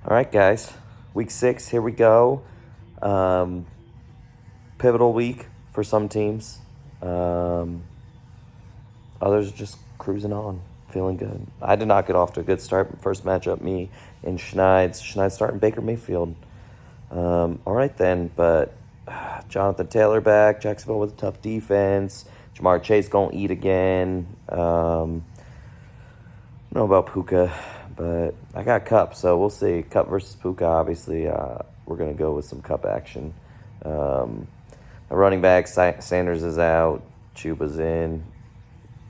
All right, guys. Week 6, here we go. Um, Pivotal week for some teams. Um, Others are just cruising on, feeling good. I did not get off to a good start. First matchup, me and Schneid's. Schneid's starting Baker Mayfield. All right, then. But Jonathan Taylor back. Jacksonville with a tough defense. Jamar Chase going to eat again. I don't know about Puka, but I got Cup, so we'll see. Cup versus Puka, obviously, we're going to go with some Cup action. A running back, Sanders is out. Chuba's in.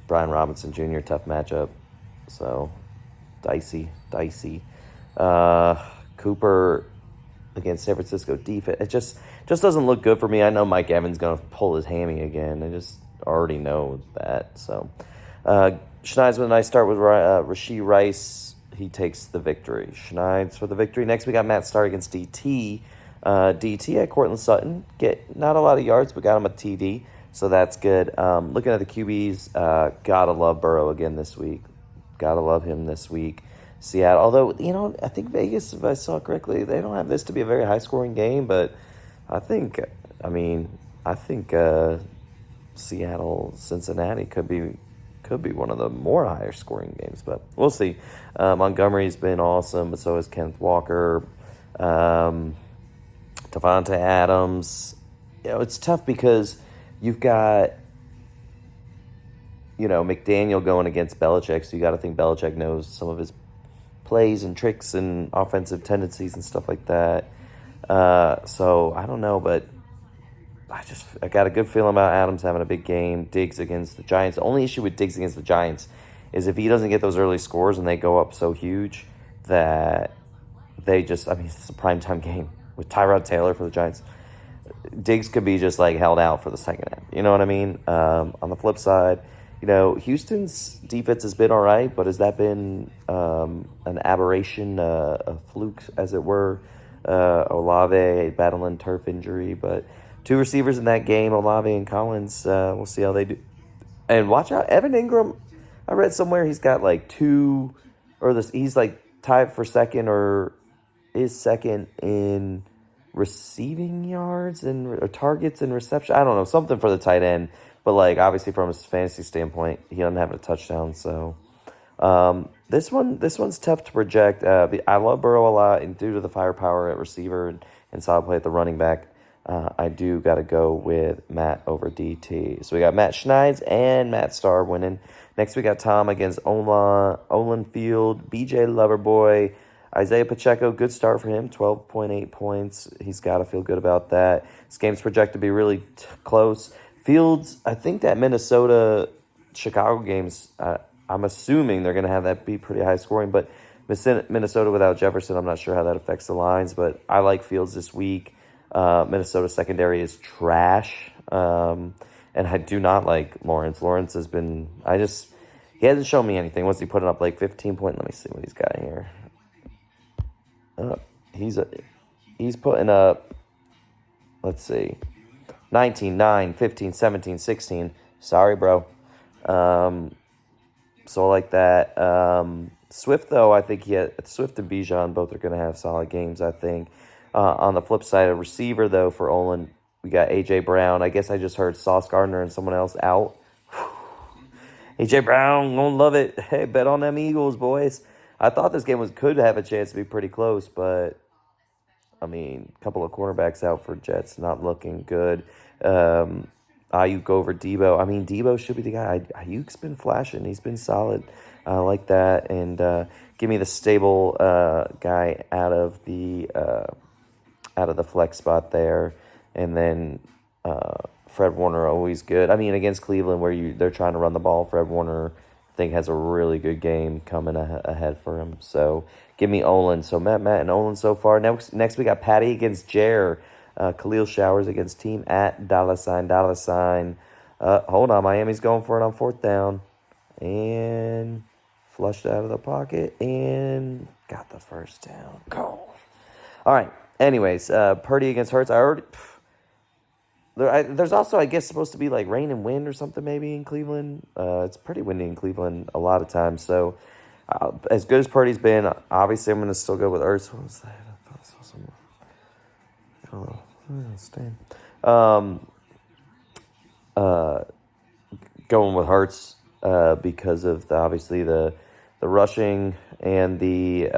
Brian Robinson Jr., tough matchup. So, dicey. Cooper against San Francisco defense. It just doesn't look good for me. I know Mike Evans going to pull his hammy again. I just already know that. So, Schneid's with a nice start with Rashee Rice. He takes the victory. Schneid's for the victory. Next, we got Matt Starr against DT. DT at Cortland Sutton. Get not a lot of yards, but got him a TD. So that's good. Looking at the QBs, gotta love Burrow again this week. Gotta love him this week. Seattle, although, I think Vegas, if I saw correctly, they don't have this to be a very high-scoring game, but I think Seattle, Cincinnati could be one of the more higher scoring games, but we'll see. Montgomery's been awesome, but so has Kenneth Walker, Devontae Adams. It's tough because you've got, McDaniel going against Belichick, so you got to think Belichick knows some of his plays and tricks and offensive tendencies and stuff like that. So I don't know, but I got a good feeling about Adams having a big game. Diggs against the Giants. The only issue with Diggs against the Giants is if he doesn't get those early scores and they go up so huge that it's a primetime game with Tyrod Taylor for the Giants. Diggs could be just held out for the second half. You know what I mean? On the flip side, Houston's defense has been all right, but has that been an aberration, a fluke, as it were? Olave battling turf injury, but two receivers in that game, Olave and Collins. We'll see how they do. And watch out, Evan Ingram. I read somewhere he's got two, he's tied for second or is second in receiving yards and targets and reception. I don't know, something for the tight end. But obviously from his fantasy standpoint, he doesn't have a touchdown. So this one's tough to project. I love Burrow a lot, and due to the firepower at receiver and solid play at the running back, I do got to go with Matt over DT. So we got Matt Schneid's and Matt Starr winning. Next we got Tom against Olin Field, BJ Loverboy, Isaiah Pacheco. Good start for him, 12.8 points. He's got to feel good about that. This game's projected to be really close. Fields, I think that Minnesota-Chicago games, I'm assuming they're going to have that be pretty high scoring, but Minnesota without Jefferson, I'm not sure how that affects the lines, but I like Fields this week. Minnesota secondary is trash, and I do not like Lawrence. Lawrence has been, he hasn't shown me anything. What's he putting up, 15 points? Let me see what he's got here. He's putting up, let's see, 19, 9, 15, 17, 16. Sorry, bro. So I like that. Swift, though, I think Swift and Bijan both are going to have solid games, I think. On the flip side, a receiver, though, for Olin, we got A.J. Brown. I guess I just heard Sauce Gardner and someone else out. A.J. Brown, gonna love it. Hey, bet on them Eagles, boys. I thought this game could have a chance to be pretty close, but, a couple of cornerbacks out for Jets, not looking good. Ayuk over Debo. Debo should be the guy. Ayuk's been flashing. He's been solid. I like that. And give me the stable guy out of the flex spot there. And then Fred Warner, always good. Against Cleveland, where they're trying to run the ball, Fred Warner, I think, has a really good game coming ahead for him. So give me Olin. So Matt, and Olin so far. Next we got Patty against Jer. Khalil Showers against team at $. Hold on, Miami's going for it on fourth down. And flushed out of the pocket and got the first down. Go. All right. Anyways, Purdy against Hurts. There's also, I guess, supposed to be rain and wind or something maybe in Cleveland. It's pretty windy in Cleveland a lot of times. So As good as Purdy's been, obviously I'm going to still go with Ertz. What was that? I thought I saw some. Oh, Stan. Going with Hurts because of obviously the rushing and the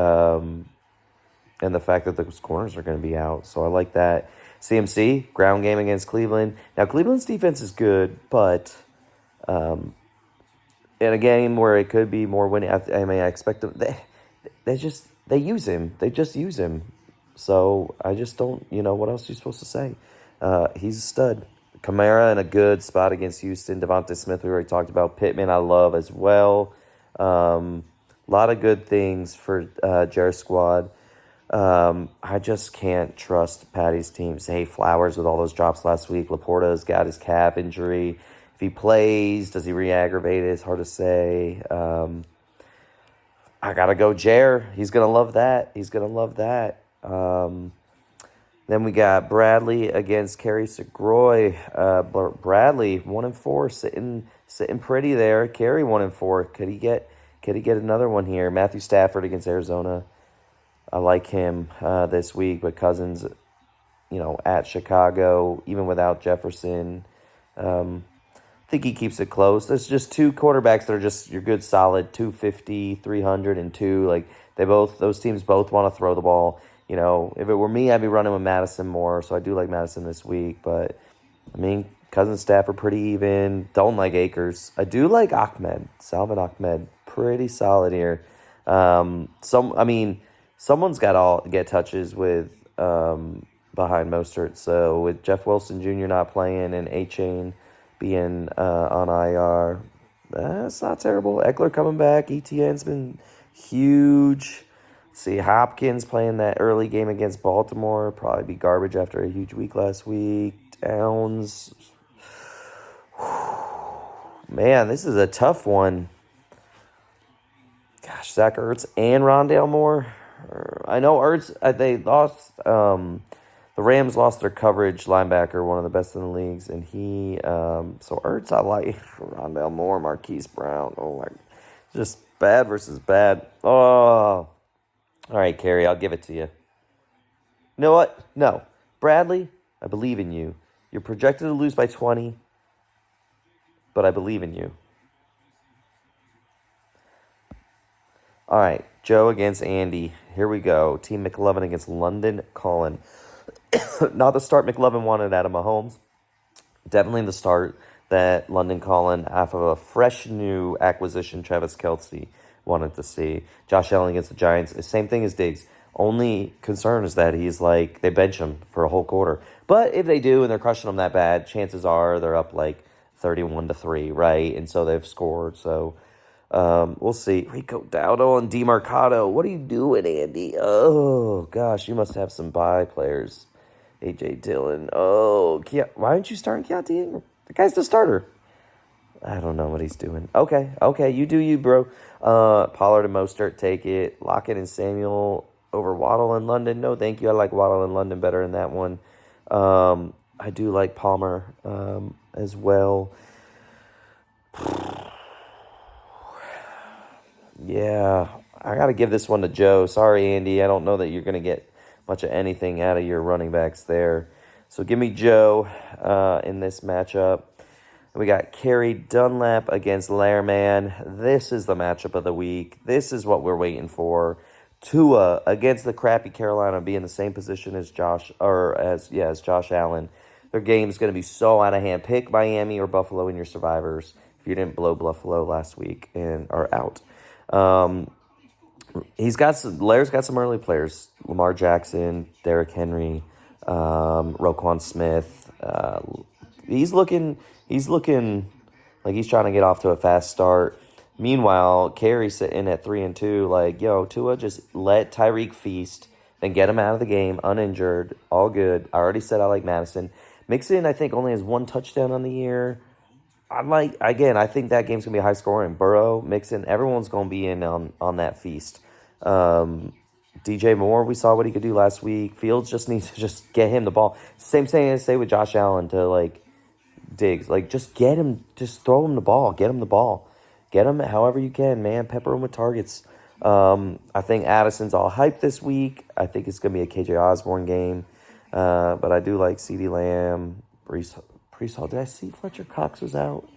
fact that those corners are going to be out. So I like that. CMC, ground game against Cleveland. Now, Cleveland's defense is good, but in a game where it could be more winning, I mean, I expect them. They use him. They just use him. So I just don't. What else are you supposed to say? He's a stud. Kamara in a good spot against Houston. Devontae Smith, we already talked about. Pittman, I love as well. A lot of good things for Jarrett's squad. I just can't trust Patty's team. Say Flowers with all those drops last week. Laporta's got his calf injury. If he plays, does he re-aggravate it? It's hard to say. I gotta go Jer. He's gonna love that. Then we got Bradley against Kerry Segroy. Bradley 1-4, sitting pretty there. Kerry 1-4. Could he get another one here? Matthew Stafford against Arizona. I like him this week, but Cousins, at Chicago, even without Jefferson. I think he keeps it close. There's just two quarterbacks that are just your good solid 250, 300, and 2. Like those teams both want to throw the ball. If it were me, I'd be running with Madison more. So I do like Madison this week, but I mean, Cousins, Stafford pretty even. Don't like Akers. I do like Salvin Ahmed, pretty solid here. Someone's got to get touches with behind Mostert. So with Jeff Wilson Jr. not playing and A-Chain being on IR, that's not terrible. Eckler coming back. ETN's been huge. See Hopkins playing that early game against Baltimore. Probably be garbage after a huge week last week. Downs. Man, this is a tough one. Gosh, Zach Ertz and Rondale Moore. I know Ertz, they lost, the Rams lost their coverage linebacker, one of the best in the leagues, and so Ertz I like. Rondale Moore, Marquise Brown. Oh, just bad versus bad. Oh. All right, Kerry, I'll give it to you. You know what? No. Bradley, I believe in you. You're projected to lose by 20, but I believe in you. All right, Joe against Andy. Here we go. Team McLovin against London Calling. Not the start McLovin wanted out of Mahomes. Definitely the start that London Calling, half of a fresh new acquisition, Travis Kelce, wanted to see. Josh Allen against the Giants. Same thing as Diggs. Only concern is that they bench him for a whole quarter. But if they do and they're crushing him that bad, chances are they're up 31-3, right? And so they've scored. So we'll see. Rico Dowdle and DeMarcado. What are you doing, Andy? Oh, gosh, you must have some bye players. A.J. Dillon. Oh, why aren't you starting Keontae? The guy's the starter. I don't know what he's doing. Okay, you do you, bro. Pollard and Mostert, take it. Lockett and Samuel over Waddle in London. No, thank you. I like Waddle in London better than that one. I do like Palmer as well. Yeah, I got to give this one to Joe. Sorry, Andy. I don't know that you're going to get much of anything out of your running backs there. So give me Joe in this matchup. We got Kerry Dunlap against Lehrman. This is the matchup of the week. This is what we're waiting for. Tua against the crappy Carolina, be in the same position as Josh Allen. Their game's going to be so out of hand. Pick Miami or Buffalo in your survivors if you didn't blow Buffalo last week and are out. Lair's got some early players. Lamar Jackson, Derrick Henry, Roquan Smith. He's looking like he's trying to get off to a fast start. Meanwhile, Kerry sitting at 3-2. Tua, just let Tyreek feast, then get him out of the game, uninjured, all good. I already said I like Madison. Mixon, I think, only has one touchdown on the year. I think that game's going to be high scoring. Burrow, Mixon, everyone's going to be in on that feast. DJ Moore, we saw what he could do last week. Fields just needs to just get him the ball. Same thing I say with Josh Allen to Diggs. Just get him, just throw him the ball. Get him the ball. Get him however you can, man. Pepper him with targets. I think Addison's all hyped this week. I think it's going to be a KJ Osborne game. But I do like CeeDee Lamb, Brees Hall. Did I see Fletcher Cox was out?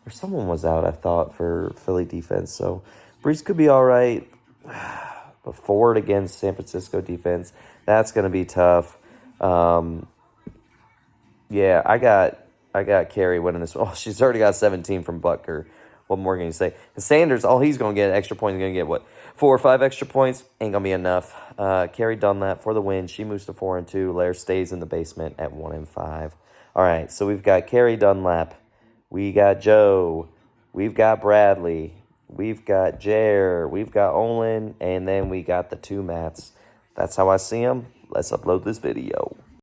Or someone was out, I thought, for Philly defense. So Brees could be all right. But Ford against San Francisco defense, that's going to be tough. Yeah, I got Carey winning this. Oh, she's already got 17 from Butker. What more can you say? And Sanders, all he's going to get extra points. He's going to get, what, 4 or 5 extra points? Ain't going to be enough. Carey Dunlap for the win. She moves to 4-2. Lair stays in the basement at 1-5. All right, so we've got Carey Dunlap. We got Joe. We've got Bradley. We've got Jer. We've got Olin. And then we got the 2 Matts. That's how I see them. Let's upload this video.